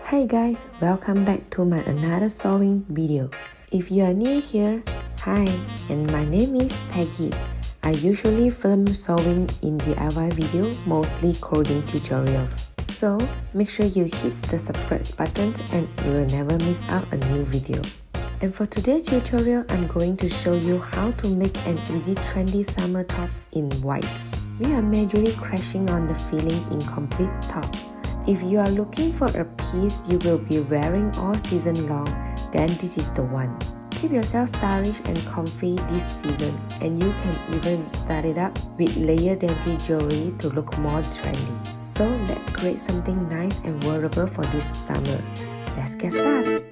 Hi guys, welcome back to my another sewing video. If you are new here, hi, and my name is Peggy. I usually film sewing in DIY video, mostly coding tutorials. So make sure you hit the subscribe button and you will never miss out a new video. And for today's tutorial, I'm going to show you how to make an easy trendy summer tops in white. We are majorly crashing on the feeling incomplete top. If you are looking for a piece you will be wearing all season long, then this is the one. Keep yourself stylish and comfy this season, and you can even start it up with layered dainty jewelry to look more trendy. So let's create something nice and wearable for this summer. Let's get started.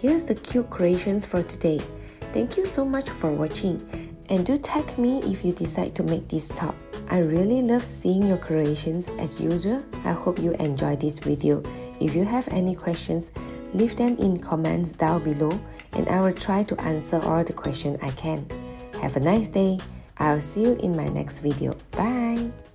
here's the cute creations for today. Thank you so much for watching, and do tag me if you decide to make this top. I really love seeing your creations as usual. I hope you enjoyed this video. If you have any questions, leave them in comments down below and I will try to answer all the questions I can. Have a nice day. I'll see you in my next video. Bye!